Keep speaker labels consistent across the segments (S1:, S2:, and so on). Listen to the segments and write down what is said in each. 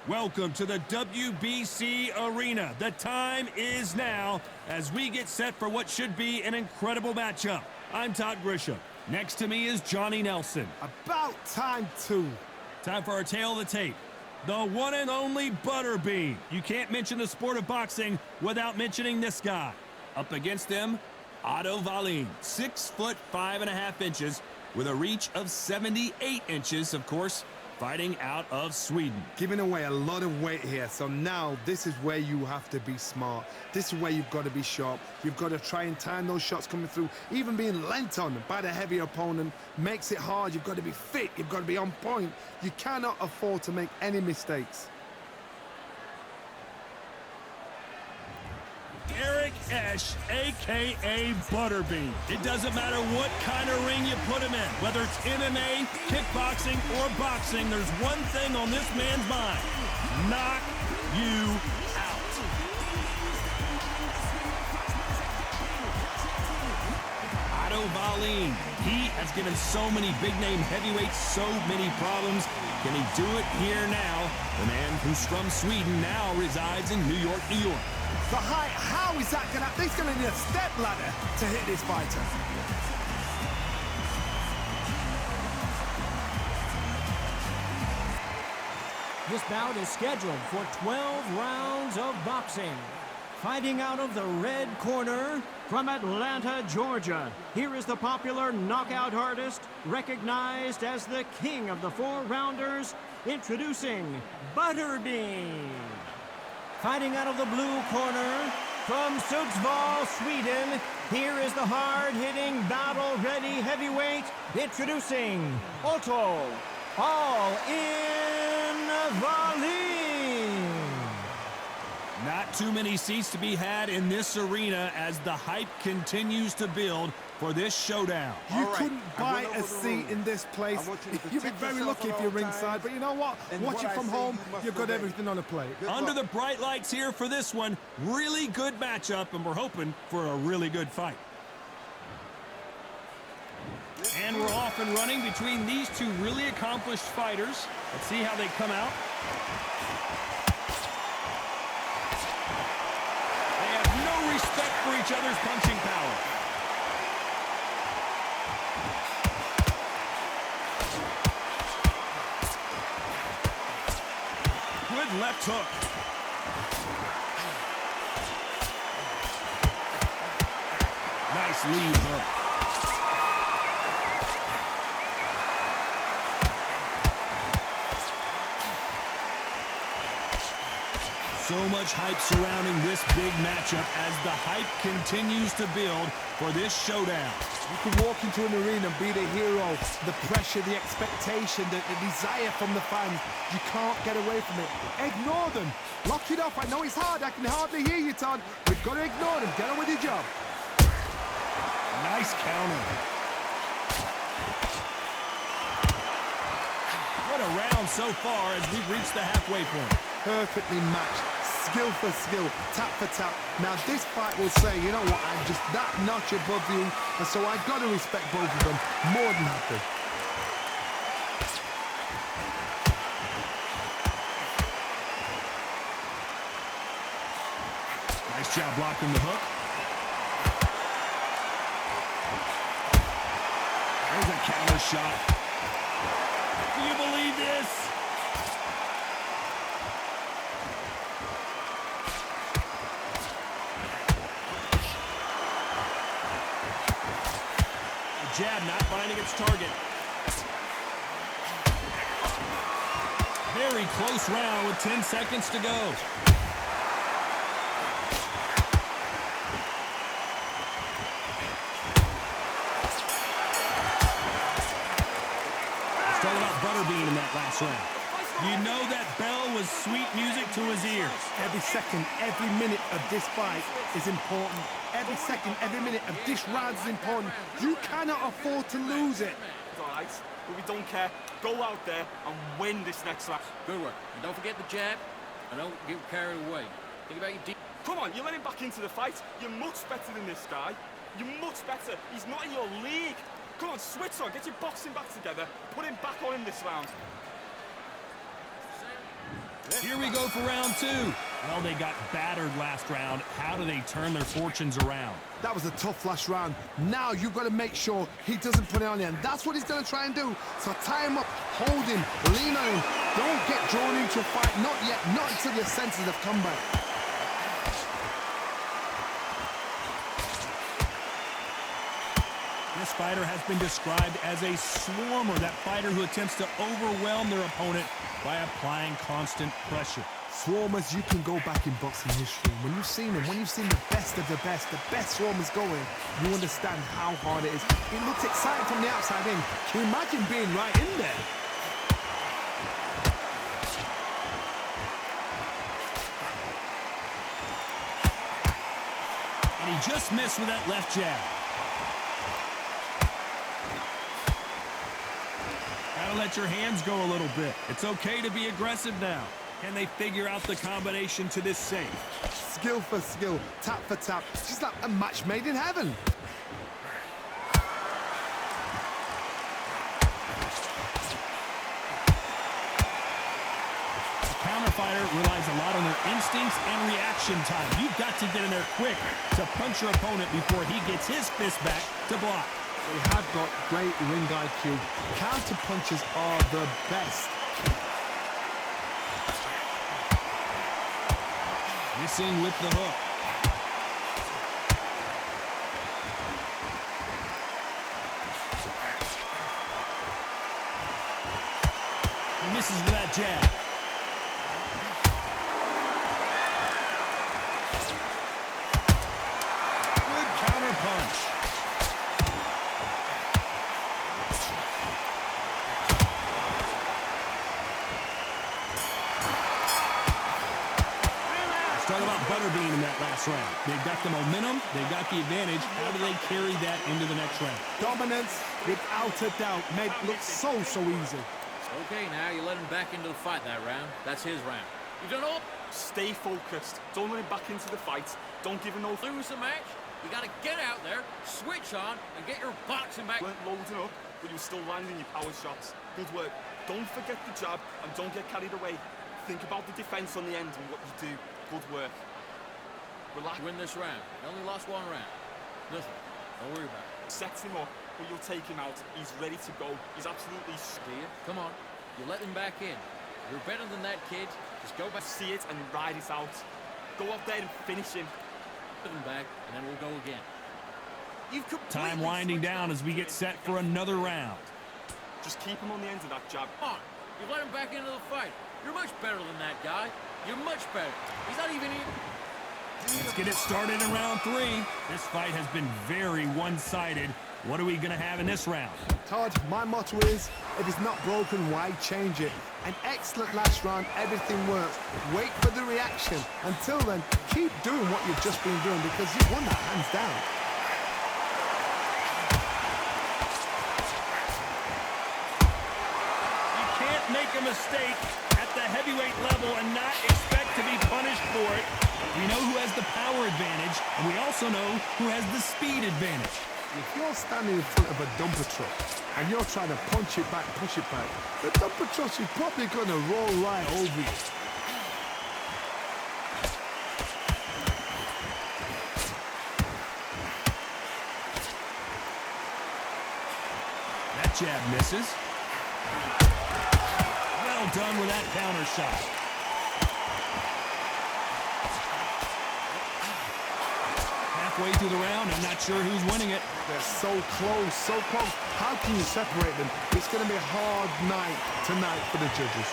S1: Welcome to the WBC Arena. The time is now as we get set for what should be an incredible matchup. I'm Todd Grisham. Next to me is Johnny Nelson.
S2: About time, too.
S1: Time for our tale of the tape. The one and only Butterbean. You can't mention the sport of boxing without mentioning this guy. Up against him, Otto Wallin, 6 foot 5.5 inches with a reach of 78 inches, of course, fighting out of Sweden.
S2: Giving away a lot of weight here, so now this is where you have to be smart. This is where you've got to be sharp. You've got to try and time those shots coming through. Even being lent on by the heavier opponent makes it hard. You've got to be fit. You've got to be on point. You cannot afford to make any mistakes.
S1: Eric Esch, a.k.a. Butterbean. It doesn't matter what kind of ring you put him in. Whether it's MMA, kickboxing, or boxing, there's one thing on this man's mind. Knock you out. Otto Wallin. He has given so many big-name heavyweights so many problems. Can he do it here now? The man who's from Sweden now resides in New York, New York.
S2: The height, how is that going to... He's going to need a step ladder to hit this fighter.
S3: This bout is scheduled for 12 rounds of boxing. Fighting out of the red corner from Atlanta, Georgia. Here is the popular knockout artist, recognized as the king of the four-rounders, introducing Butterbean. Fighting out of the blue corner from Sundsvall, Sweden, here is the hard-hitting, battle-ready heavyweight, introducing Otto All-In Wallin.
S1: Not too many seats to be had in this arena as the hype continues to build for this showdown.
S2: You couldn't buy a seat in this place. You'd be very lucky if you're ringside, but you know what? Watch it from home, you've got everything on a plate.
S1: Under the bright lights here for this one, really good matchup, and we're hoping for a really good fight. And we're off and running between these two really accomplished fighters. Let's see how they come out. They have no respect for each other's punching power. Good left hook. Nice lead hook. So much hype surrounding this big matchup as the hype continues to build for this showdown.
S2: You can walk into an arena and be the hero, the pressure, the expectation, the desire from the fans. You can't get away from it. Ignore them. Lock it off. I know it's hard. I can hardly hear you, Todd. We've got to ignore them. Get on with your job.
S1: Nice counter. What a round so far as we've reached the halfway point.
S2: Perfectly matched. Skill for skill, tap for tap. Now this fight will say, you know what, I'm just that notch above you, and so I've got to respect both of them. More than happy.
S1: Nice job blocking the hook. There's a counter shot. Do you believe this? Jab not finding its target. Very close round with 10 seconds to go. Started out Butterbean in that last round. You know that bell was sweet music to his ears.
S2: Every second, every minute of this fight is important. Every second, every minute of this round is important. You cannot afford to lose it.
S4: It's all right, but we don't care. Go out there and win this next round.
S5: Good work. And don't forget the jab, and don't get carried away. Think about your deep.
S4: Come on, you let him back into the fight. You're much better than this guy. You're much better. He's not in your league. Come on, switch on. Get your boxing back together. Put him back on in this round.
S1: Here we go for round two. Well, they got battered last round. How do they turn their fortunes around?
S2: That was a tough last round. Now you've got to make sure he doesn't put it on you, and that's what he's going to try and do. So tie him up, hold him, lean on him. Don't get drawn into a fight. Not yet. Not until your senses have come back.
S1: This fighter has been described as a swarmer, that fighter who attempts to overwhelm their opponent by applying constant pressure.
S2: Swarmers, you can go back in boxing history. When you've seen them, when you've seen the best of the best swarmers going, you understand how hard it is. It looks exciting from the outside in. Can you imagine being right in there?
S1: And he just missed with that left jab. Gotta let your hands go a little bit. It's okay to be aggressive now. Can they figure out the combination to this safe?
S2: Skill for skill, tap for tap. It's like a match made in heaven.
S1: The counter fighter relies a lot on their instincts and reaction time. You've got to get in there quick to punch your opponent before he gets his fist back to block.
S2: They have got great ring IQ. Counter punches are the best.
S1: Missing with the hook. He misses with that jab. Good counter punch. Talk about Butterbean in that last round. They've got the momentum, they've got the advantage. How do they carry that into the next round?
S2: Dominance, without a doubt, made it look so easy.
S5: Okay, now you let him back into the fight that round. That's his round. You've done all.
S4: Stay focused. Don't let him back into the fight. Don't give him no...
S5: Lose the match. You got to get out there, switch on, and get your boxing back.
S4: Weren't loading up, but you were still landing your power shots. Good work. Don't forget the jab, and don't get carried away. Think about the defense on the end and what you do. Good work. Relax.
S5: Win this round. You only lost one round. Listen, don't worry about it.
S4: Set him up, but you'll take him out. He's ready to go. He's absolutely...
S5: Do you? Come on. You let him back in. You're better than that, kid. Just go back.
S4: See it and ride it out. Go out there and finish him.
S5: Put him back, and then we'll go again.
S4: You've
S1: Time winding down as we get set for another round.
S4: Just keep him on the end of that jab.
S5: Come on. You let him back into the fight. You're much better than that guy. You're much better. He's not even here.
S1: Let's get it started in round three. This fight has been very one-sided. What are we going to have in this round?
S2: Todd, my motto is, if it's not broken, why change it? An excellent last round, everything works. Wait for the reaction. Until then, keep doing what you've just been doing because you've won that hands down.
S1: You can't make a mistake at the heavyweight level and not expect to be punished for it. We know who has the power advantage, and we also know who has the speed advantage.
S2: If you're standing in front of a dumper truck and you're trying to punch it back, push it back, the dumper truck is probably going to roll right over you.
S1: That jab misses. Well done with that counter shot. Halfway through the round, I'm not sure who's winning it.
S2: They're so close, so close. How can you separate them? It's going to be a hard night tonight for the judges.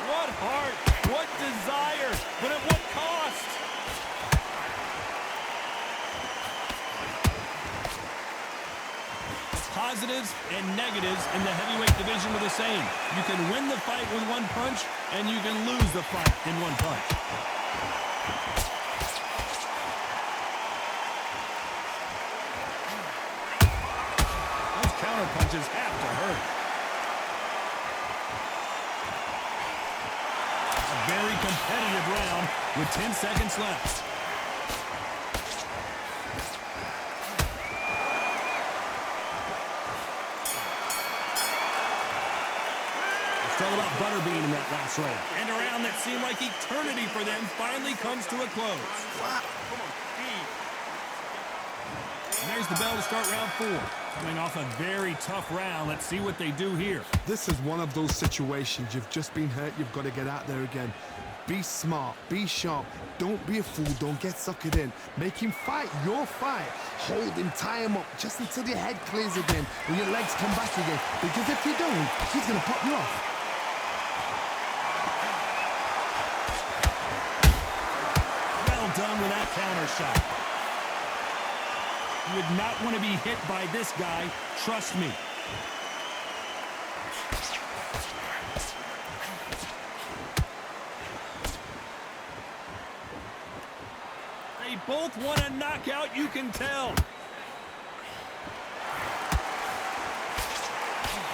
S1: What heart, what desire, but at what cost? Positives and negatives in the heavyweight division are the same. You can win the fight with one punch, and you can lose the fight in one punch. Those counter punches have to hurt. A very competitive round with 10 seconds left. all about Butterbean in that last round. And a round that seemed like eternity for them finally comes to a close. And there's the bell to start round 4. Coming off a very tough round. Let's see what they do here.
S2: This is one of those situations. You've just been hurt. You've got to get out there again. Be smart. Be sharp. Don't be a fool. Don't get suckered in. Make him fight your fight. Hold him. Tie him up just until your head clears again and your legs come back again. Because if you don't, he's going to pop you off.
S1: Well done with that counter shot. You would not want to be hit by this guy. Trust me. They both want a knockout, you can tell.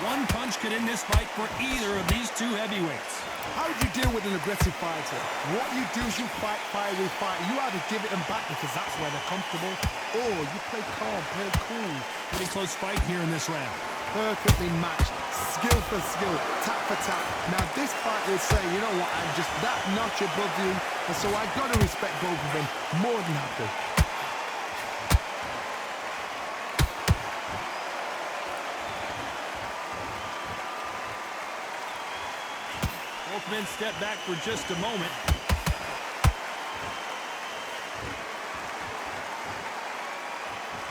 S1: One punch could end this fight for either of these two heavyweights.
S2: How do you deal with an aggressive fighter? What you do is you fight fire with fire. You either give it them back because that's where they're comfortable, or you play calm, play cool.
S1: Pretty close fight here in this round.
S2: Perfectly matched, skill for skill, tap for tap. Now this fight will say, you know what, I'm just that notch above you, and so I got to respect both of them more than happy.
S1: Both men step back for just a moment.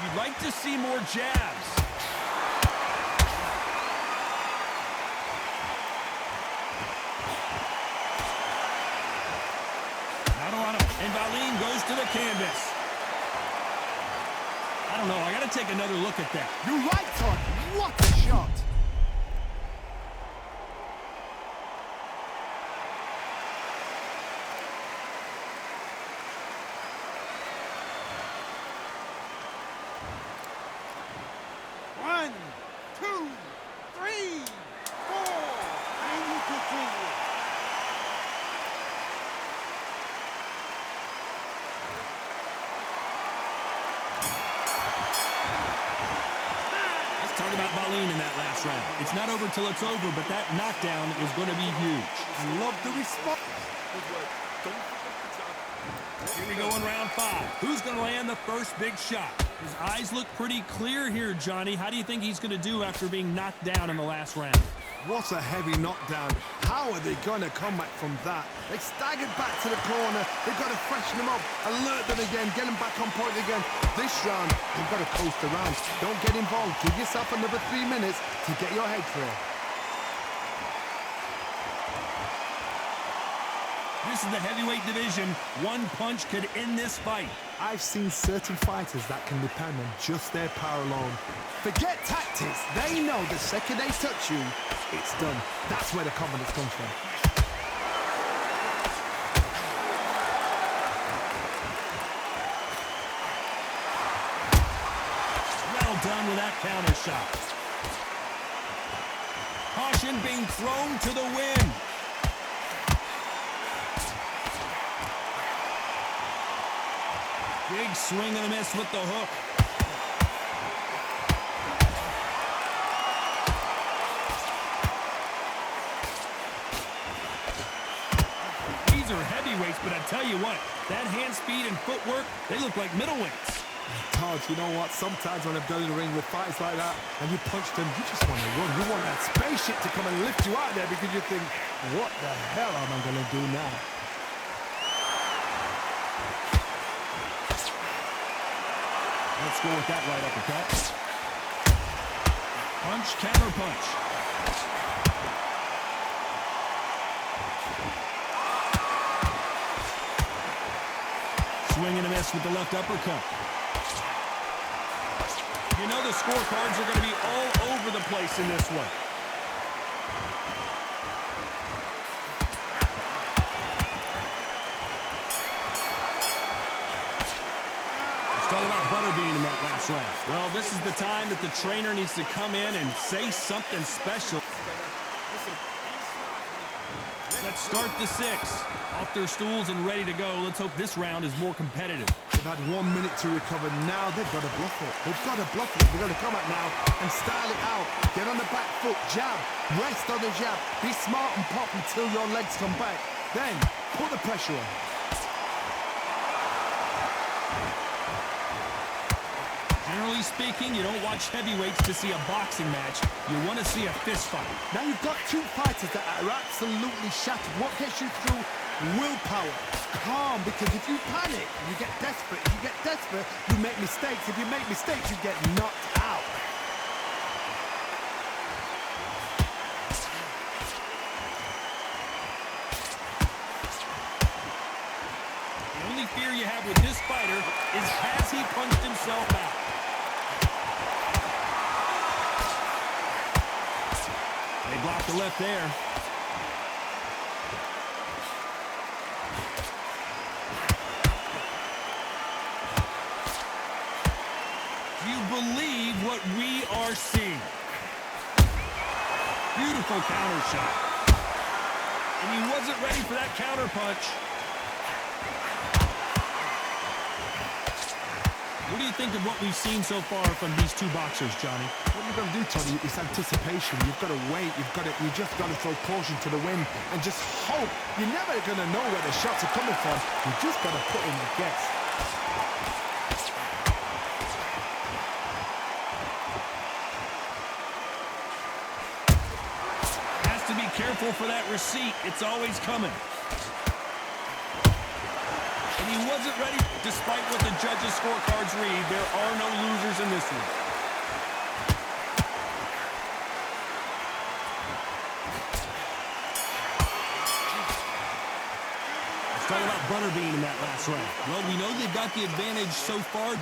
S1: You'd like to see more jabs. And Wallin goes to the canvas. I don't know. I got to take another look at that.
S2: You're right, Todd. What a shot.
S6: One, two, three, four. And you can see it.
S1: Talk about Wallin in that last round. It's not over till it's over, but that knockdown is going to be huge.
S2: I love the response.
S1: Here we go in round 5. Who's going to land the first big shot? His eyes look pretty clear here, Johnny. How do you think he's going to do after being knocked down in the last round?
S2: What a heavy knockdown. How are they going to come back from that? They staggered back to the corner. They've got to freshen them up, alert them again, get them back on point again. This round, they've got to coast around. Don't get involved. Give yourself another 3 minutes to get your head clear.
S1: This is the heavyweight division. One punch could end this fight.
S2: I've seen certain fighters that can depend on just their power alone. Forget tactics. They know the second they touch you, it's done. That's where the confidence comes from.
S1: Well done with that counter shot. Caution being thrown to the wind. Big swing and a miss with the hook. These are heavyweights, but I tell you what, that hand speed and footwork, they look like middleweights.
S2: Todd, you know what? Sometimes when I've done in the ring with fights like that, and you punch them, you just want to run. You want that spaceship to come and lift you out there because you think, what the hell am I going to do now?
S1: Let's go with that right uppercut. Punch, counter punch. Swing and a miss with the left uppercut. You know the scorecards are going to be all over the place in this one. It's all about Butterbean in that last round. Well, this is the time that the trainer needs to come in and say something special. Let's start the 6. Off their stools and ready to go. Let's hope this round is more competitive.
S2: They've had 1 minute to recover. Now they've got to bluff it. They've got to bluff it. They've got to come out now and style it out. Get on the back foot, jab, rest on the jab. Be smart and pop until your legs come back. Then put the pressure on.
S1: Generally speaking, you don't watch heavyweights to see a boxing match. You want to see a fist fight.
S2: Now you've got two fighters that are absolutely shattered. What gets you through? Willpower. Calm, because if you panic, you get desperate. If you get desperate, you make mistakes. If you make mistakes, you get knocked out.
S1: The only fear you have with this fighter is has he punched himself out? They blocked the left there. Do you believe what we are seeing? Beautiful counter shot. And he wasn't ready for that counter punch. What do you think of what we've seen so far from these two boxers, Johnny?
S2: What you've got to do, Tony, is anticipation. You've got to wait. You just got to throw caution to the wind and just hope. You're never going to know where the shots are coming from. You just got to put in the guess.
S1: Has to be careful for that receipt. It's always coming. And he wasn't ready. Despite what the judges' scorecards read, there are no losers in this one. Let's talk about Butterbean in that last round. Well, we know they've got the advantage so far.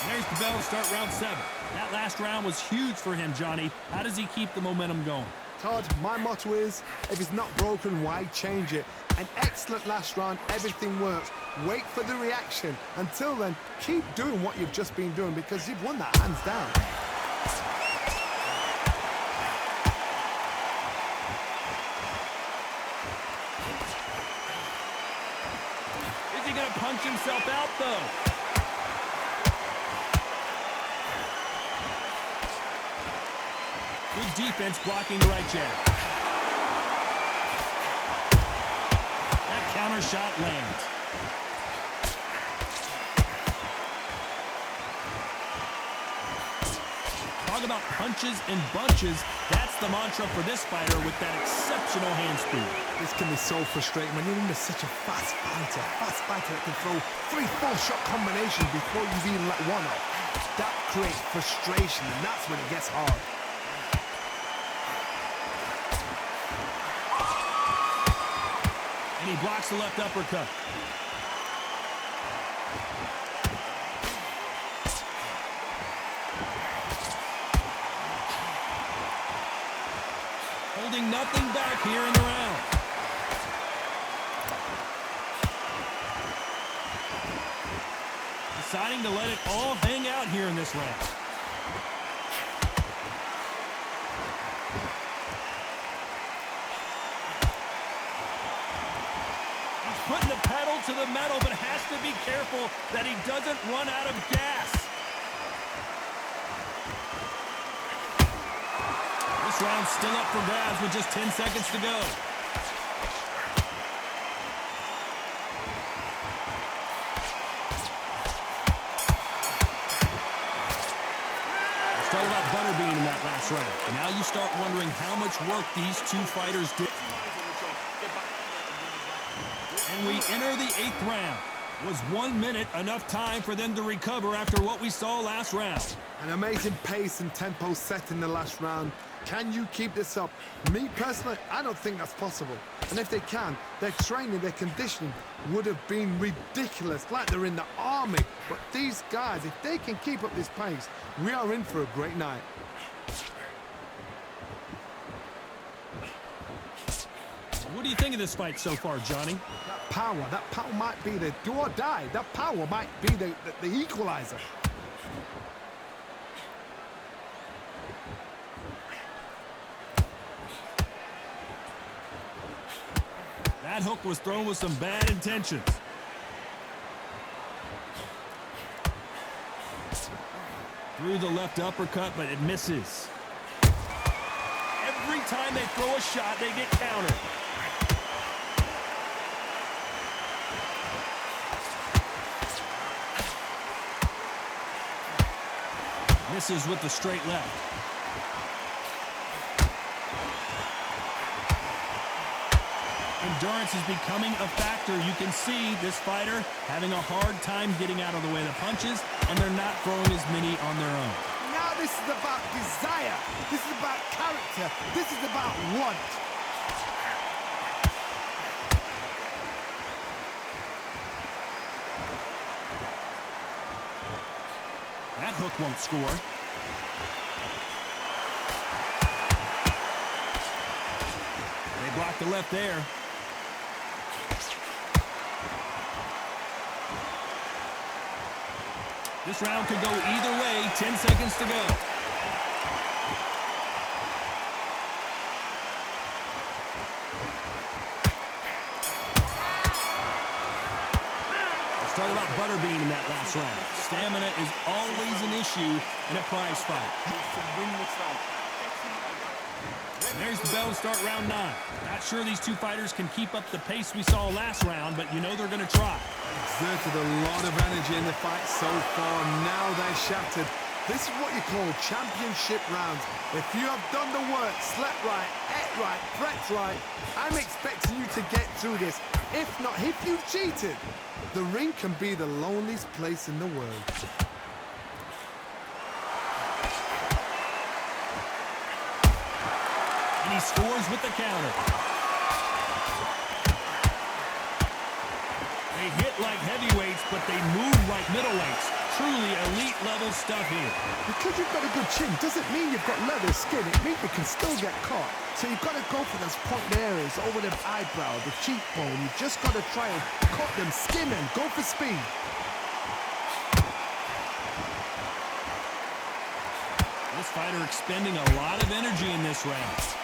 S1: There's the bell to start round 7. That last round was huge for him, Johnny. How does he keep the momentum going?
S2: Todd, my motto is, if it's not broken, why change it? An excellent last round, everything works. Wait for the reaction. Until then, keep doing what you've just been doing because you've won that hands down.
S1: Is he going to punch himself out, though? Good defense blocking the right jab. That counter shot lands. Talk about punches and bunches. That's the mantra for this fighter with that exceptional hand speed.
S2: This can be so frustrating when you're in such a fast fighter that can throw 3-4 shot combinations before you've even let one off. That creates frustration, and that's when it gets hard.
S1: And he blocks the left uppercut. Holding nothing back here in the round. Deciding to let it all hang out here in this round. Putting the pedal to the metal, but has to be careful that he doesn't run out of gas. This round's still up for grabs with just 10 seconds to go. Let's talk about Butterbean in that last round. And now you start wondering how much work these two fighters did. And we enter the 8th round. Was 1 minute enough time for them to recover after what we saw last round?
S2: An amazing pace and tempo set in the last round. Can you keep this up? Me personally, I don't think that's possible. And if they can, their training, their conditioning would have been ridiculous, like they're in the army. But these guys, if they can keep up this pace, we are in for a great night.
S1: What do you think of this fight so far, Johnny?
S2: That power might be the do or die. That power might be the equalizer.
S1: That hook was thrown with some bad intentions. Threw the left uppercut, but it misses. Every time they throw a shot, they get countered. Misses with the straight left. Endurance is becoming a factor. You can see this fighter having a hard time getting out of the way of the punches, and they're not throwing as many on their own.
S2: Now this is about desire. This is about character. This is about want.
S1: That hook won't score. They block the left there. This round could go either way. 10 seconds to go. Let's talk about Butterbean in that last round. Stamina is always an issue in a prize fight. There's the bell to start round 9. Not sure these two fighters can keep up the pace we saw last round, but you know they're going to try.
S2: Exerted a lot of energy in the fight so far. Now they're shattered. This is what you call championship rounds. If you have done the work, slept right, ate right, prepped right, I'm expecting you to get through this. If not, if you've cheated, the ring can be the loneliest place in the world.
S1: And he scores with the counter. They hit like heavyweights, but they move like middleweights. Truly elite-level stuff here.
S2: Because you've got a good chin doesn't mean you've got leather skin. It means you can still get caught. So you've got to go for those point areas, over the eyebrow, the cheekbone. You've just got to try and cut them, skin them, go for speed.
S1: This fighter expending a lot of energy in this round.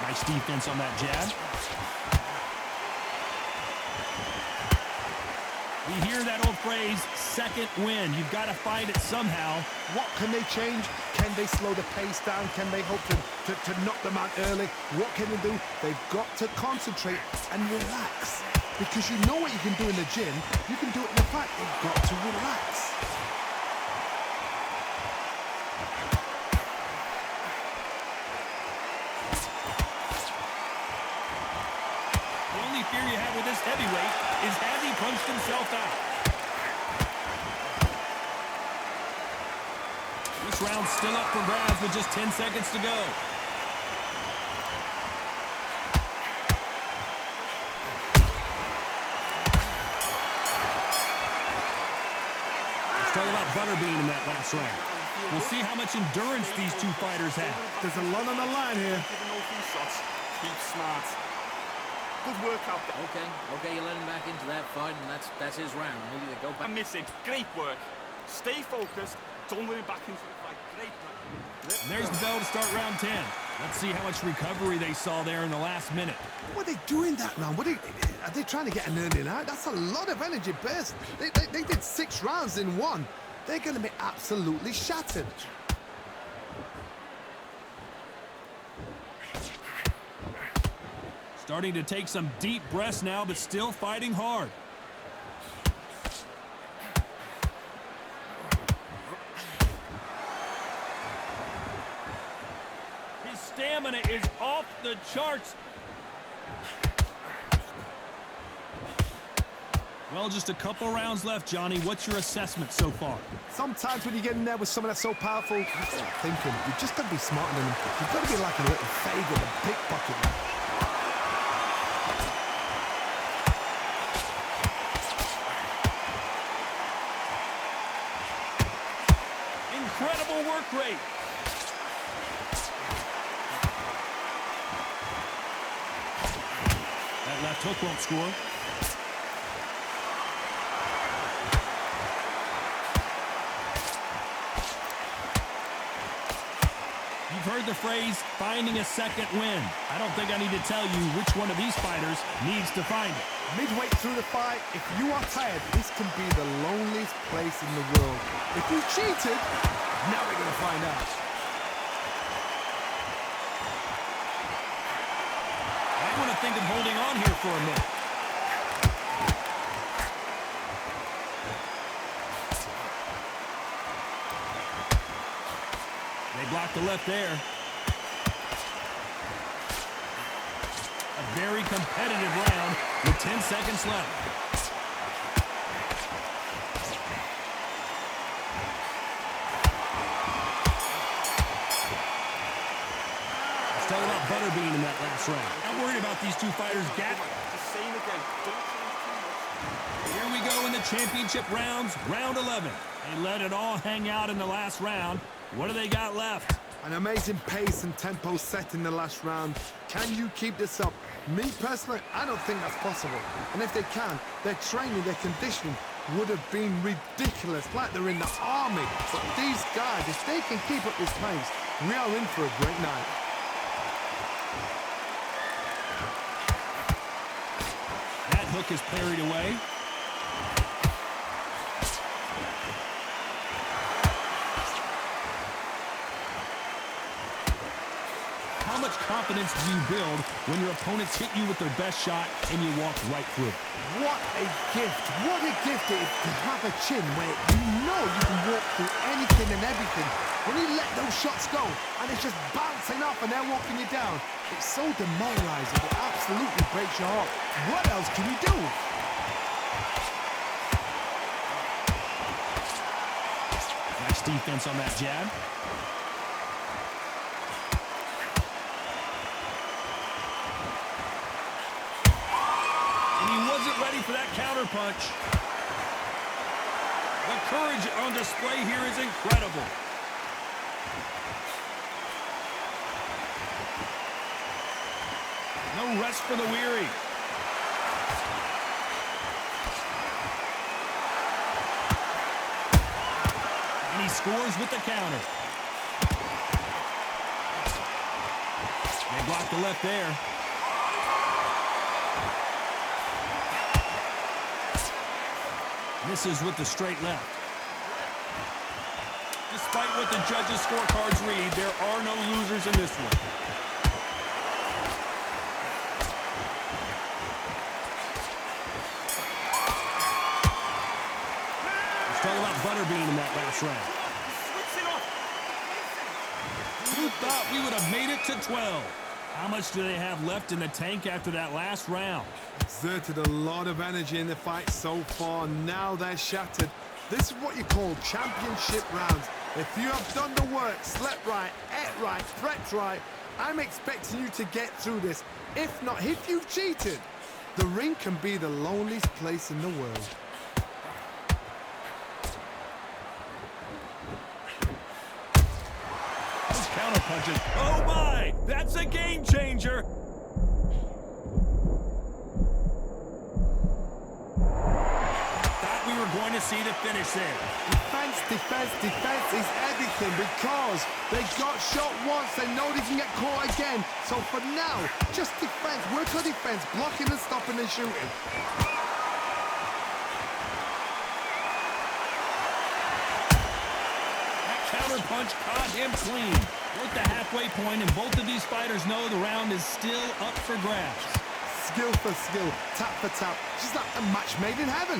S1: Nice defense on that jab. We hear that old phrase, second win. You've got to fight it somehow.
S2: What can they change? Can they slow the pace down? Can they hope to knock them out early? What can they do? They've got to concentrate and relax. Because you know what you can do in the gym, you can do it in the fight. They've got to relax.
S1: The only fear you have with this heavyweight is has he punched himself out? This round's still up for grabs with just 10 seconds to go. Let's talk about Butterbean in that last round. We'll see how much endurance these two fighters have.
S2: There's a lot on the line here.
S4: Giving all three shots. Keep smart. Good work out there.
S5: Okay, you let him back into that fight, and that's his round. Maybe they go back.
S4: I'm missing. Great work. Stay focused. Don't let him back into the fight. Great work.
S1: And there's the bell to start round 10. Let's see how much recovery they saw there in the last minute.
S2: What are they doing that round? Are they trying to get an early night? That's a lot of energy burst. They did 6 rounds in one. They're going to be absolutely shattered.
S1: Starting to take some deep breaths now, but still fighting hard. His stamina is off the charts. Well, just a couple rounds left, Johnny. What's your assessment so far?
S2: Sometimes when you get in there with someone that's so powerful, you start thinking, you've just got to be smarter than them. You've got to be like a little faggot, a pickpocket.
S1: Incredible work rate. That left hook won't score. you've heard the phrase, finding a second win. I don't think I need to tell you which one of these fighters needs to find it.
S2: Midway through the fight, if you are tired, this can be the loneliest place in the world. If you cheated, now we're going to find out.
S1: I want to think of holding on here for a minute. They blocked the left there. A very competitive round with 10 seconds left. Let's talk about Butterbean in that last round. Not worried about these two fighters' gap.
S4: Just saying again, don't change too much.
S1: Here we go in the championship rounds, round 11. They let it all hang out in the last round. What do they got left?
S2: An amazing pace and tempo set in the last round. Can you keep this up? Me personally, I don't think that's possible. And if they can, their training, their conditioning would have been ridiculous, like they're in the army. But these guys, if they can keep up this pace, we are in for a great night.
S1: That hook is parried away. How much confidence do you build when your opponents hit you with their best shot and you walk right through it?
S2: What a gift. What a gift it is to have a chin where you know you can walk through anything and everything. When you let those shots go and it's just bouncing off and they're walking you down, it's so demoralizing. It absolutely breaks your heart. What else can you do?
S1: Nice defense on that jab. And he wasn't ready for that counter punch. The courage on display here is incredible. No rest for the weary. And he scores with the counter. They blocked the left there. Misses with the straight left. Despite what the judges' scorecards read, there are no losers in this one. Let's talk about Butterbean in that last round.
S4: Switch it off.
S1: Who thought we would have made it to 12? How much do they have left in the tank after that last round?
S2: Exerted a lot of energy in the fight so far. Now they're shattered. This is what you call championship rounds. If you have done the work, slept right, ate right, prepped right, I'm expecting you to get through this. If not, if you've cheated, the ring can be the loneliest place in the world.
S1: Those counter punches. Oh my! That's a game changer! Thought we were going to see the finish there.
S2: Defense, defense, defense is everything because they got shot once. They know they can get caught again. So for now, just defense. Work on defense, blocking and stopping and shooting.
S1: That counter punch caught him clean. We're at the halfway point, and both of these fighters know the round is still up for grabs.
S2: Skill for skill, tap for tap. Just like a match made in heaven.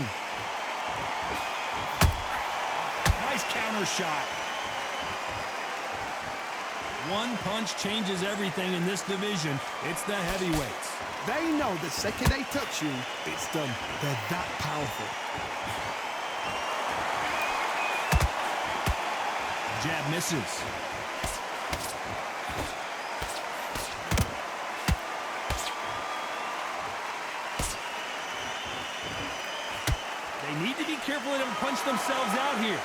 S1: Nice counter shot. One punch changes everything in this division. It's the heavyweights.
S2: They know the second they touch you, it's done. They're that powerful.
S1: Jab misses. They need to be careful they don't punch themselves out here.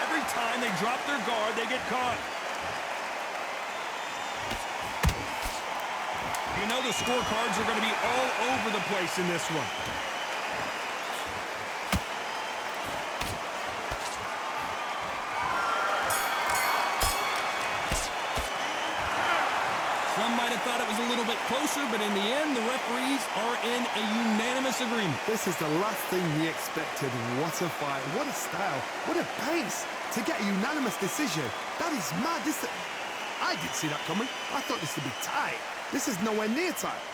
S1: Every time they drop their guard, they get caught. You know the scorecards are going to be all over the place in this one. have thought it was a little bit closer, but in the end, the referees are in a unanimous agreement.
S2: This is the last thing we expected. What a fight, what a style, what a pace to get a unanimous decision. That is mad. I didn't see that coming. I thought this would be tight. This is nowhere near tight.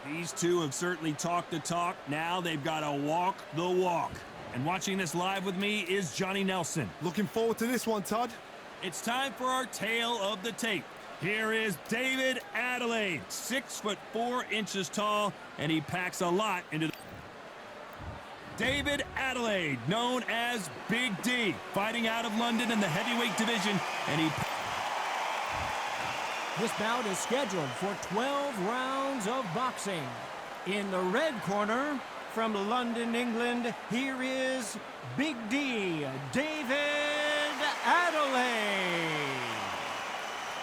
S1: These two have certainly talked the talk. Now they've got to walk the walk. And watching this live with me is Johnny Nelson.
S2: Looking forward to this one, Todd.
S1: It's time for our tale of the tape. Here is David Adelaide, 6'4" tall, and he packs a lot into the... David Adelaide, known as Big D, fighting out of London in the heavyweight division, and he...
S3: This bout is scheduled for 12 rounds of boxing. In the red corner, from London, England, here is Big D, David Adelaide.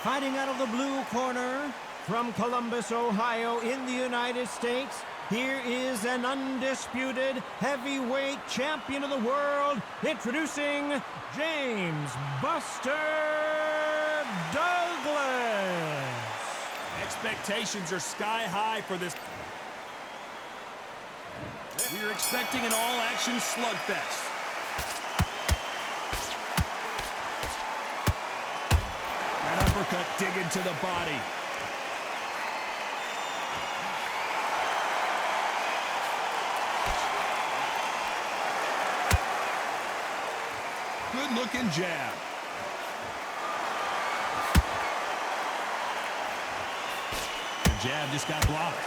S3: Fighting out of the blue corner, from Columbus, Ohio, in the United States, here is an undisputed heavyweight champion of the world, introducing James Buster Douglas.
S1: Expectations are sky high for this. We're expecting an all-action slugfest. An uppercut dig into the body. Good-looking jab. The jab just got blocked.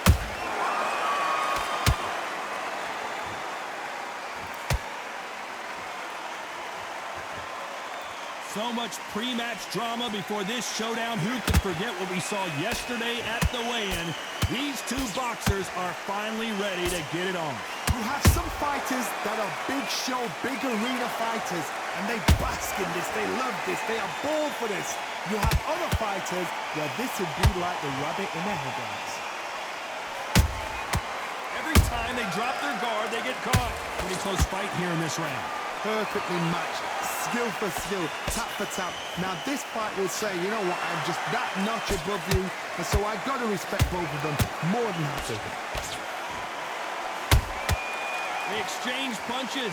S1: So much pre-match drama before this showdown. Who could forget what we saw yesterday at the weigh-in? These two boxers are finally ready to get it on.
S2: You have some fighters that are big show, big arena fighters, and they bask in this, they love this, they are born for this. You have other fighters where this would be like the rabbit in the headlights.
S1: Every time they drop their guard, they get caught. Pretty close fight here in this round.
S2: Perfectly matched, skill for skill, tap for tap. Now this fight will say, you know what, I'm just that notch above you, and so I got to respect both of them more than happy.
S1: They exchange punches.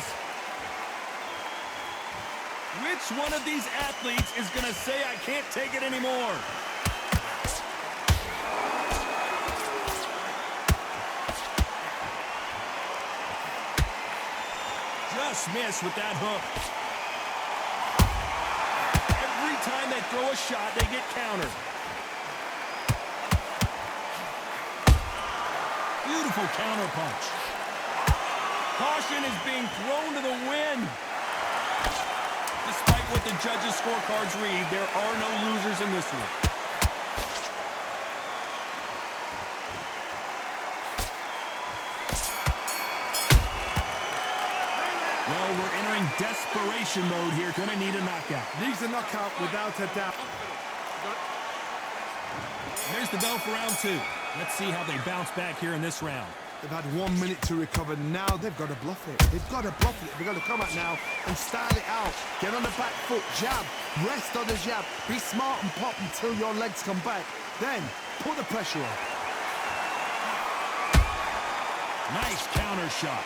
S1: Which one of these athletes is going to say, I can't take it anymore? just missed with that hook. Every time they throw a shot, they get countered. Beautiful counter punch. Caution is being thrown to the wind. Despite what the judges' scorecards read, there are no losers in this one. Well, we're entering desperation mode here. Gonna need a knockout.
S2: Needs a knockout without a doubt.
S1: There's the bell for round 2. Let's see how they bounce back here in this round.
S2: They've had 1 minute to recover. Now they've got to bluff it. They've got to bluff it. They've got to come out now and style it out. Get on the back foot, jab, rest on the jab. Be smart and pop until your legs come back. Then put the pressure on.
S1: Nice counter shot.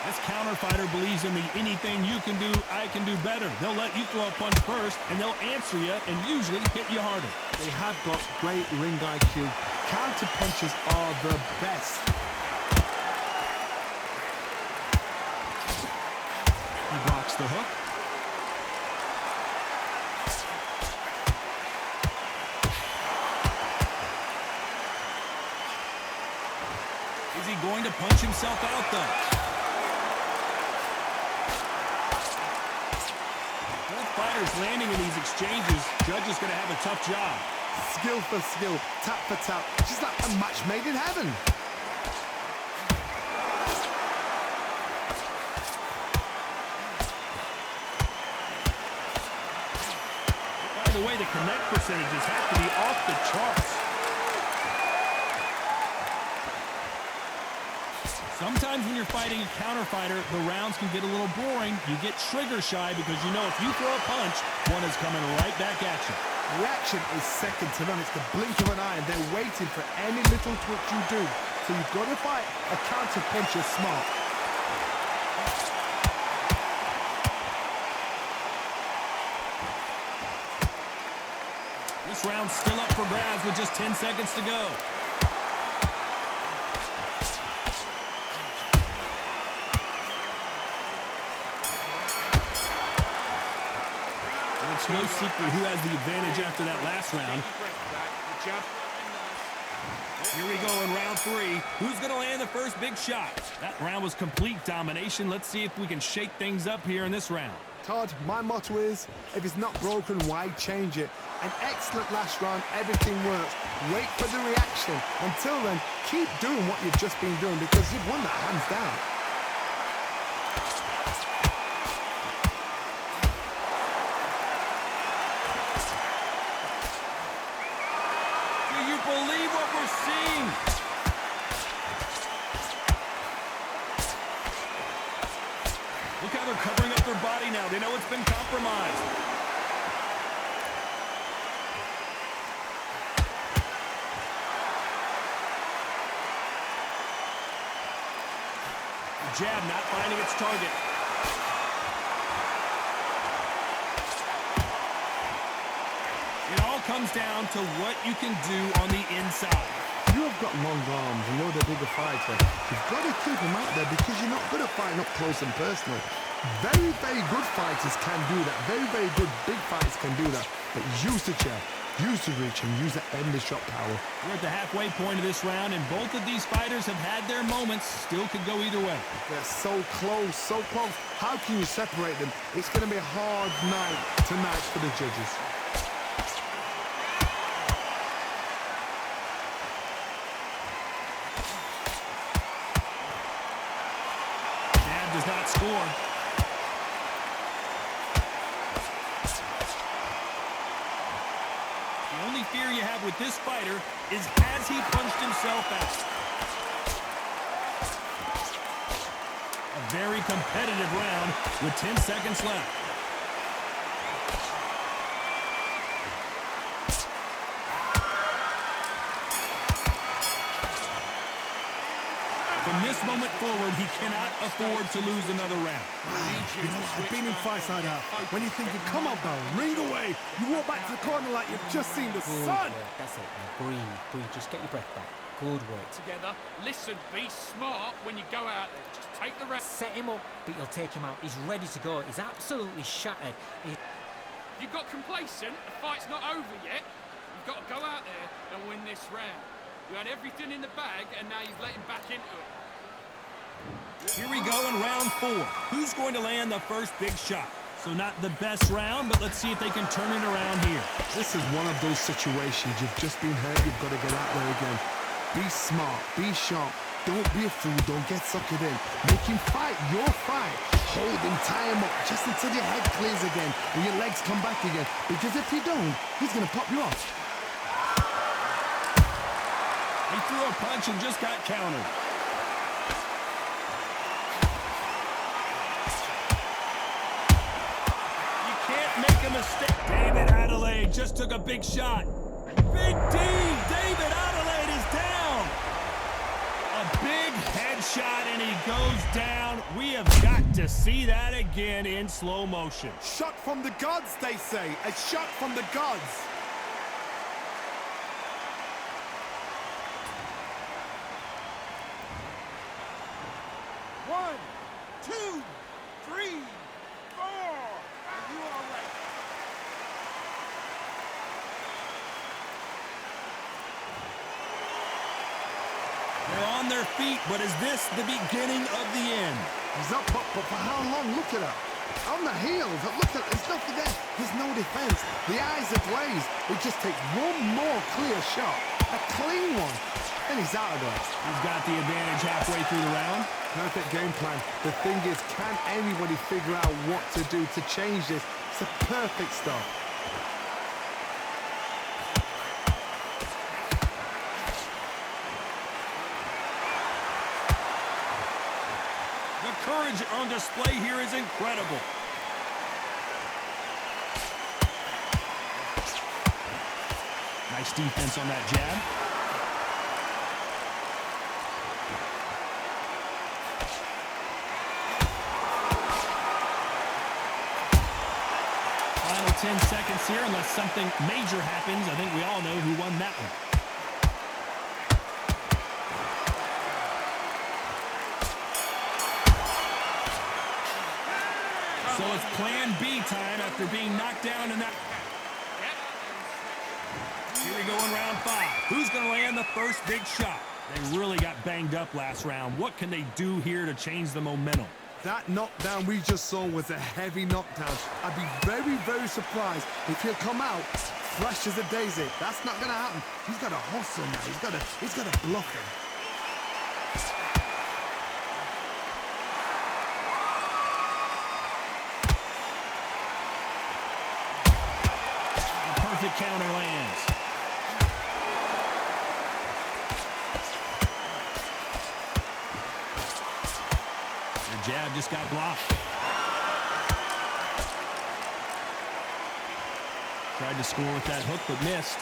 S1: This counter fighter believes in the anything you can do, I can do better. They'll let you throw a punch first, and they'll answer you and usually hit you harder.
S2: They have got great ring IQ. Counter punches are the best.
S1: He blocks the hook. Is he going to punch himself out, though? Fighters landing in these exchanges, judge is going to have a tough job.
S2: Skill for skill, tap for tap, just like a match made in heaven.
S1: By the way, the connect percentages have to be off the charts. Sometimes when you're fighting a counter fighter, the rounds can get a little boring. You get trigger shy because you know if you throw a punch, one is coming right back at you.
S2: Reaction is second to none. It's the blink of an eye, and they're waiting for any little twitch you do. So you've got to fight a counter puncher smart.
S1: This round's still up for grabs with just 10 seconds to go. It's no secret who has the advantage after that last round. Here we go in round 3. Who's going to land the first big shot? That round was complete domination. Let's see if we can shake things up here in this round.
S2: Todd, my motto is, if it's not broken, why change it? An excellent last round, everything works. Wait for the reaction. Until then, keep doing what you've just been doing because you've won that hands down.
S1: Believe what we're seeing. Look how they're covering up their body now. They know it's been compromised. The jab not finding its target. It all comes down to what you can do on the inside.
S2: You have got long arms and you're the bigger fighter. You've got to keep them out there because you're not good at fighting up close and personal. Very, very good fighters can do that. Very, very good big fighters can do that. But use the jab, use the reach, and use that endless shot power.
S1: We're at the halfway point of this round, and both of these fighters have had their moments. Still could go either way.
S2: They're so close, so close. How can you separate them? It's going to be a hard night tonight for the judges.
S1: Does not score. The only fear you have with this fighter is has he punched himself out? A very competitive round with 10 seconds left. From this this moment forward, he cannot afford to lose another round.
S2: You know, I've been in fights like that. When you're thinking, come on, Bell, ring away. You walk back to the corner like you've just seen the
S7: Good
S2: sun.
S7: work. That's it. Now breathe. Just get your breath back. Good work.
S8: Together. Listen, be smart when you go out there. Just take the rest.
S7: Set him up, but you'll take him out. He's ready to go. He's absolutely shattered.
S8: You got complacent. The fight's not over yet. You've got to go out there and win this round. You had everything in the bag, and now you've let him back into it.
S1: Here we go in round 4. Who's going to land the first big shot? So not the best round, but let's see if they can turn it around here.
S2: This is one of those situations. You've just been hurt. You've got to get out there again. Be smart. Be sharp. Don't be a fool. Don't get suckered in. Make him fight your fight. Hold him, tie him up just until your head clears again and your legs come back again. Because if you don't, he's going to pop you off.
S1: He threw a punch and just got countered. You can't make a mistake. David Adelaide just took a big shot. Big D! David Adelaide is down! A big headshot and he goes down. We have got to see that again in slow motion.
S2: Shot from the gods, they say. A shot from the gods.
S6: One, two, three, four. And you are ready.
S1: They're on their feet, but is this the beginning of the end?
S2: He's up, but for how long? Look at her. On the heels. Look at there's nothing there. There's no defense. The eyes are glazed. It just takes one more clear shot. A clean one. And he's out of there.
S1: He's got the advantage halfway through the round.
S2: Perfect game plan. The thing is, can anybody figure out what to do to change this? It's a perfect start.
S1: The courage on display here is incredible. Nice defense on that jab. Final 10 seconds here, unless something major happens. I think we all know who won that one. So it's plan B time after being knocked down in that. Here we go in round 5. Who's going to land the first big shot? They really got banged up last round. What can they do here to change the momentum?
S2: That knockdown we just saw was a heavy knockdown. I'd be very, very surprised if he'll come out fresh as a daisy. That's not going to happen. He's got to hustle now. He's got to bluff him.
S1: A perfect counter lands. The jab just got blocked. Tried to score with that hook, but missed.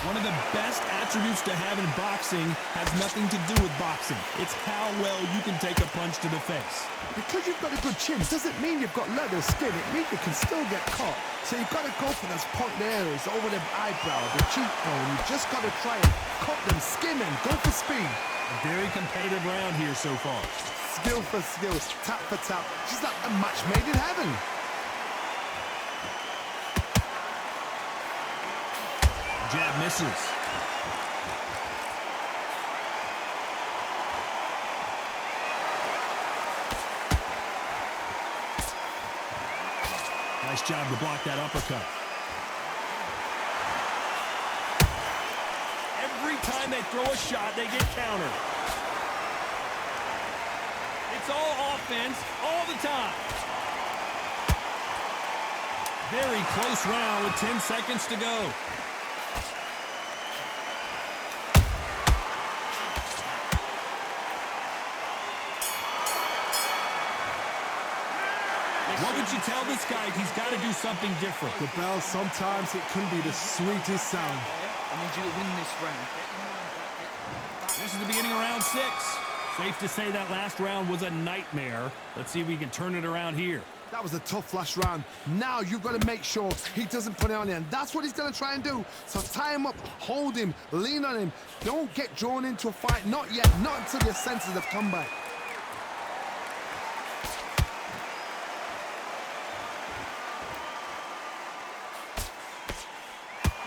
S1: One of the best attributes to have in boxing has nothing to do with boxing. It's how well you can take a punch to the face.
S2: Because you've got a good chin doesn't mean you've got leather skin. It means you can still get caught. So you've got to go for those point areas over the eyebrow, the cheekbone. You've just got to try and cut them, skin them, go for speed.
S1: A very competitive round here so far.
S2: Skill for skill, tap for tap. Just like a match made in heaven.
S1: Jab misses. Nice job to block that uppercut. Every time they throw a shot, they get countered. It's all offense, all the time. Very close round with 10 seconds to go. What would Can't you tell this guy he's got to do something different?
S2: The bell, sometimes it can be the sweetest sound.
S8: I need you to win this round.
S1: This is the beginning of round 6. Safe to say that last round was a nightmare. Let's see if we can turn it around here.
S2: That was a tough last round. Now you've got to make sure he doesn't put it on you, and that's what he's going to try and do. So tie him up, hold him, lean on him. Don't get drawn into a fight. Not yet. Not until your senses have come back.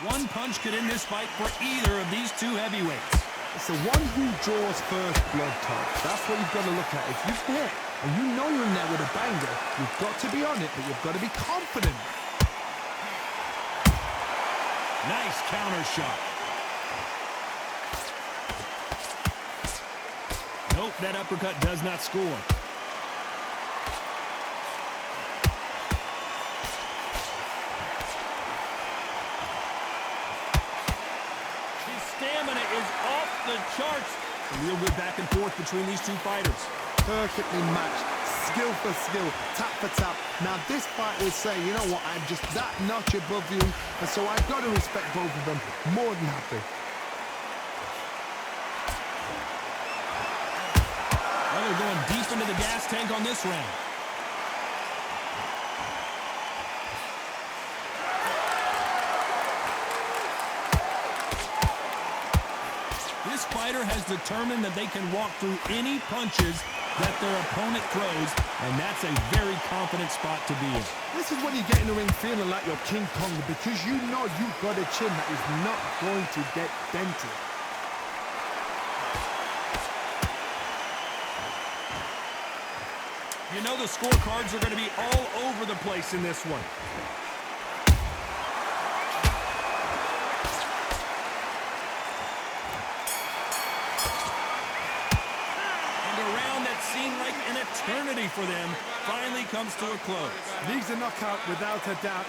S1: One punch could end this fight for either of these two heavyweights.
S2: It's the one who draws first blood, Todd. That's what you've got to look at. If you've hit and you know you're in there with a banger, you've got to be on it, but you've got to be confident.
S1: Nice counter shot. Nope, that uppercut does not score. His stamina is off the charts. A real good back and forth between these two fighters.
S2: Perfectly matched, skill for skill, tap for tap. Now this fight will say, you know what, I'm just that notch above you, and so I've got to respect both of them. More than happy.
S1: Well, they're going deep into the gas tank on this round. This fighter has determined that they can walk through any punches that their opponent throws, and that's a very confident spot to be in.
S2: This is when you get in the ring feeling like you're King Kong, because you know you've got a chin that is not going to get dented.
S1: You know the scorecards are going to be all over the place in this one. Seemed like an eternity for them finally comes to a close.
S2: Needs a knockout without a doubt.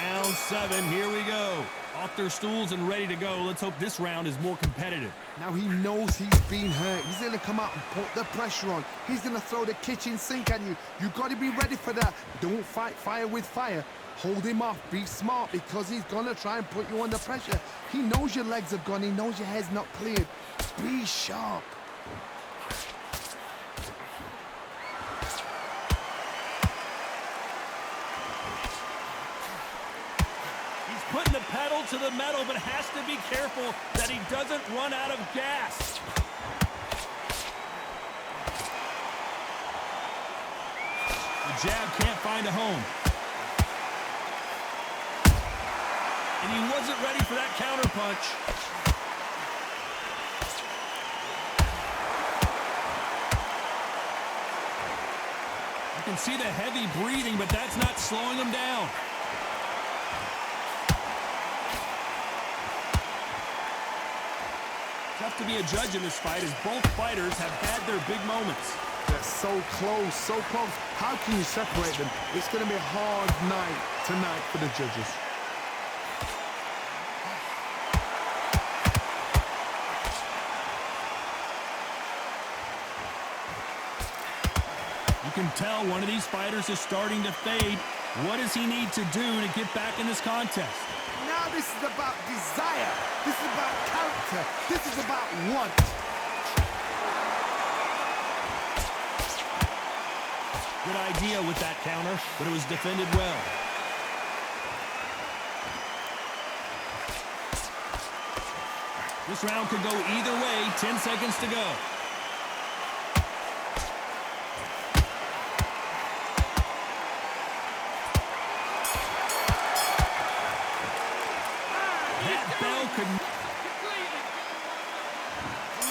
S1: Round 7, here we go. Off their stools and ready to go. Let's hope this round is more competitive.
S2: Now he knows he's been hurt. He's going to come out and put the pressure on. He's going to throw the kitchen sink at you. You've got to be ready for that. Don't fight fire with fire. Hold him off. Be smart, because he's going to try and put you under pressure. He knows your legs have gone. He knows your head's not cleared. Be sharp.
S1: He's putting the pedal to the metal, but has to be careful that he doesn't run out of gas. The jab can't find a home. And he wasn't ready for that counter punch. You can see the heavy breathing, but that's not slowing him down. Tough to be a judge in this fight, as both fighters have had their big moments.
S2: They're so close, so close. How can you separate them? It's going to be a hard night tonight for the judges.
S1: You can tell one of these fighters is starting to fade. What does he need to do to get back in this contest?
S2: Now this is about desire. This is about character. This is about want.
S1: Good idea with that counter, but it was defended well. This round could go either way. 10 seconds to go.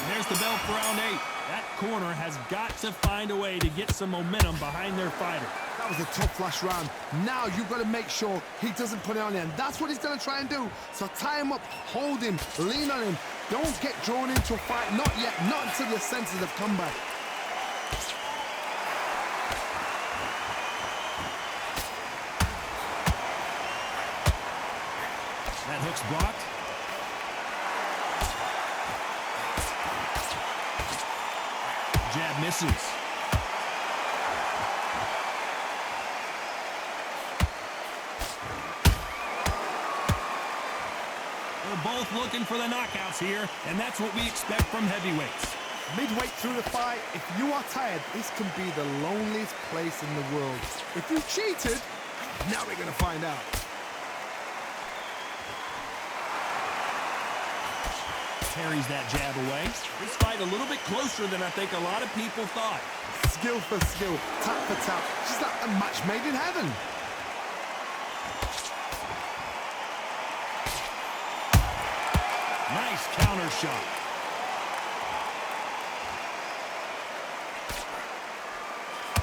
S1: There's the bell for round 8. That corner has got to find a way to get some momentum behind their fighter.
S2: That was a tough last round. Now you've got to make sure he doesn't put it on you, and that's what he's going to try and do. So tie him up, hold him, lean on him. Don't get drawn into a fight. Not yet. Not until your senses have come back.
S1: That hook's blocked. Jab misses. both looking for the knockouts here, and that's what we expect from heavyweights.
S2: Midway through the fight, if you are tired, this can be the loneliest place in the world. If you cheated, now we're going to find out.
S1: Parries that jab away. This fight a little bit closer than I think a lot of people thought.
S2: Skill for skill, tap for tap, just like a match made in heaven.
S1: Nice counter shot.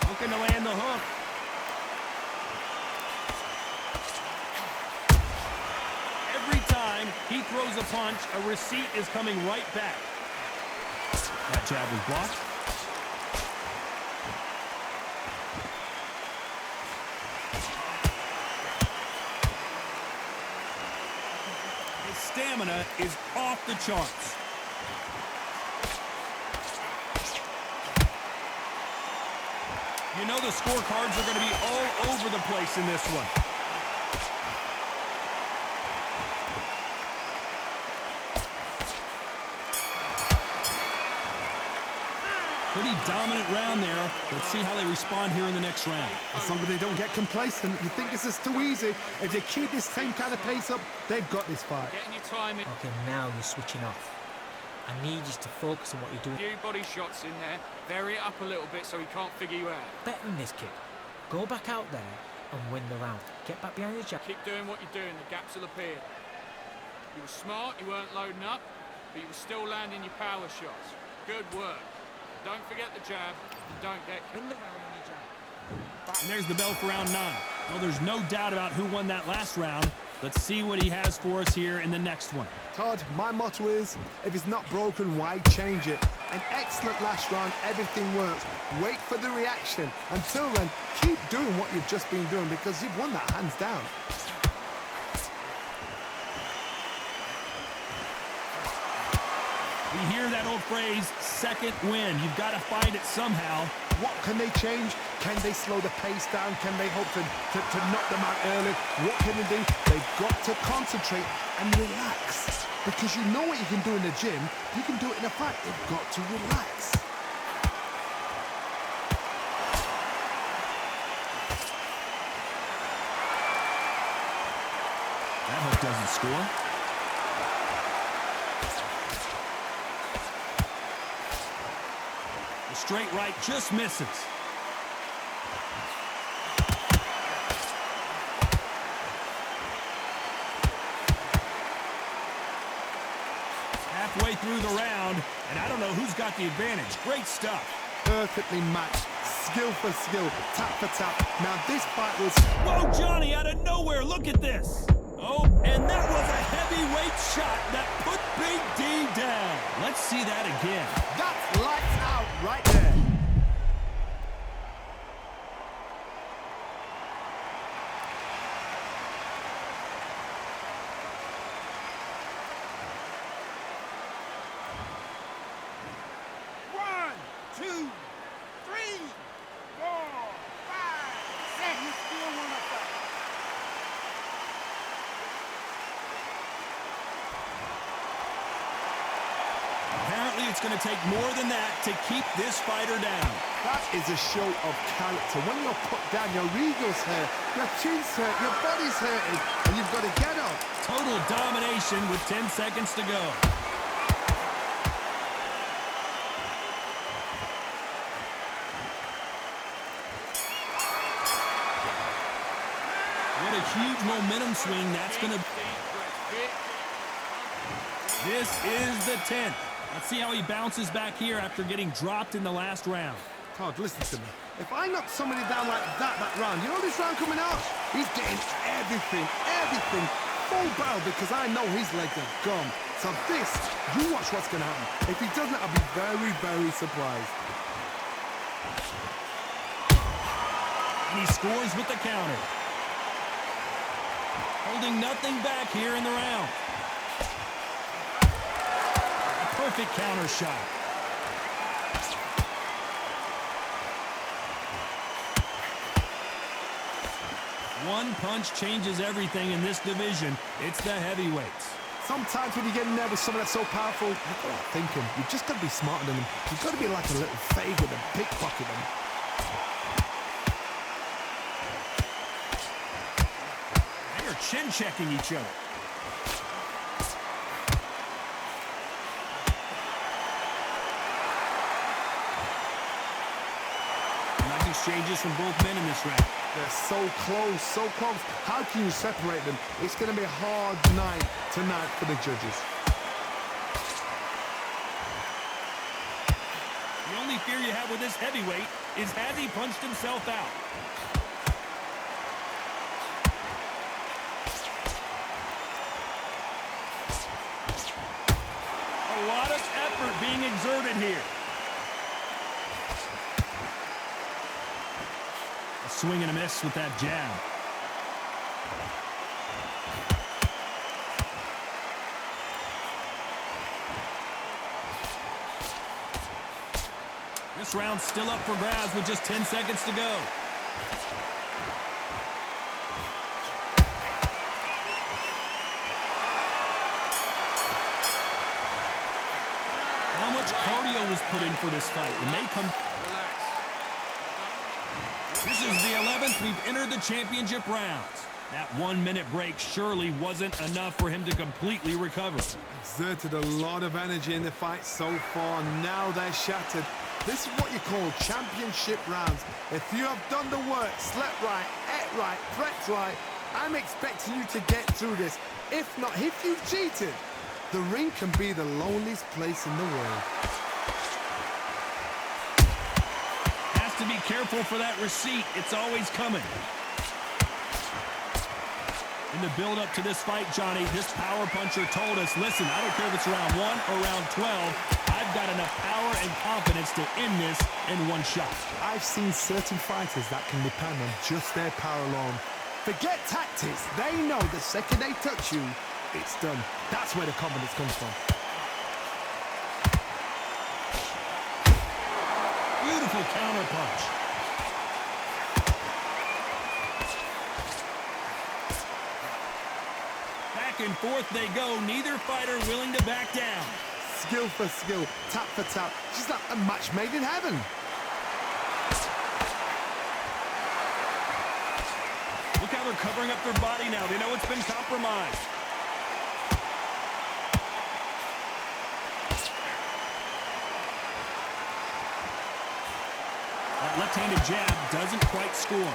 S1: Looking to land the hook. Every time he throws a punch, a receipt is coming right back. That jab was blocked. His stamina is off the charts. You know the scorecards are going to be all over the place in this one. Pretty dominant round there. Let's see how they respond here in the next round.
S2: As long as they don't get complacent, you think this is too easy. If they keep this same kind of pace up, they've got this fight.
S8: Getting your timing.
S7: Okay, now you're switching off. I need you to focus on what you're doing.
S8: Few body shots in there. Vary it up a little bit so he can't figure you out.
S7: Better than this, kid. Go back out there and win the round. Get back behind the jab.
S8: Keep doing what you're doing. The gaps will appear. You were smart. You weren't loading up, but you were still landing your power shots. Good work. Don't forget the jab. Don't get...
S7: Win the round on your jab.
S1: And there's the bell for round 9. Well, there's no doubt about who won that last round. Let's see what he has for us here in the next one.
S2: Todd, my motto is, if it's not broken, why change it? An excellent last round, everything works. Wait for the reaction. Until then, keep doing what you've just been doing because you've won that hands down.
S1: We hear that old phrase, second win. You've got to find it somehow.
S2: What can they change? Can they slow the pace down? Can they hope to knock them out early? What can they do? They've got to concentrate and relax. Because you know what you can do in the gym, you can do it in a fight. They've got to relax.
S1: That hook doesn't score. The straight right just misses. Halfway through the round, and I don't know who's got the advantage. Great stuff.
S2: Perfectly matched. Skill for skill. Tap for tap. Now this fight was...
S1: Whoa, Johnny, out of nowhere. Look at this. Oh, and that was a heavyweight shot that put Big D down. Let's see that again.
S2: That's lights out right there.
S6: One, two, three, four, five, six. You still want to fight?
S1: Apparently, it's going to take more than that to keep this fighter down.
S2: That is a show of character. When you're put down, your ego's hurt, your chin's hurt, your body's hurting, and you've got to get up.
S1: Total domination with 10 seconds to go. What a huge momentum swing that's going to... This is the 10th. Let's see how he bounces back here after getting dropped in the last round.
S2: Todd, listen to me. If I knock somebody down like that round, you know this round coming out? He's getting everything, full barrel because I know his legs are gone. So this, you watch what's going to happen. If he doesn't, I'll be very, very surprised.
S1: And he scores with the counter. Holding nothing back here in the round. A perfect counter shot. One punch changes everything in this division. It's the heavyweights.
S2: sometimes when you get in there with someone that's so powerful, you've got to think him. You've just got to be smarter than him. You've got to be like a little fave with them, pickpocket them.
S1: They are chin-checking each other. Nice exchanges from both men in this round.
S2: They're so close, so close. How can you separate them? It's going to be a hard night tonight for the judges.
S1: The only fear you have with this heavyweight is has he punched himself out? A lot of effort being exerted here. A swing and a miss with that jab. This round's still up for grabs with just 10 seconds to go. How much cardio was put in for this fight? It may come... This is the 11th we've entered the championship rounds. That 1 minute break surely wasn't enough for him to completely recover.
S2: Exerted a lot of energy in the fight so far. Now they're shattered. This is what you call championship rounds. If you have done the work, slept right, ate right, prepped right, I'm expecting you to get through this. If not, if you've cheated, the ring can be the loneliest place in the world.
S1: Has to be careful for that receipt. It's always coming. In the build-up to this fight, Johnny, this power puncher told us, listen, I don't care if it's round 1 or round 12, I've got enough power and confidence to end this in one shot.
S2: I've seen certain fighters that can depend on just their power alone. Forget tactics. They know the second they touch you, it's done. That's where the confidence comes from.
S1: Beautiful counter punch. Back and forth they go. Neither fighter willing to back down.
S2: Skill for skill, tap for tap. Just like a match made in heaven.
S1: Look how they're covering up their body now. They know it's been compromised. That left-handed jab doesn't quite score.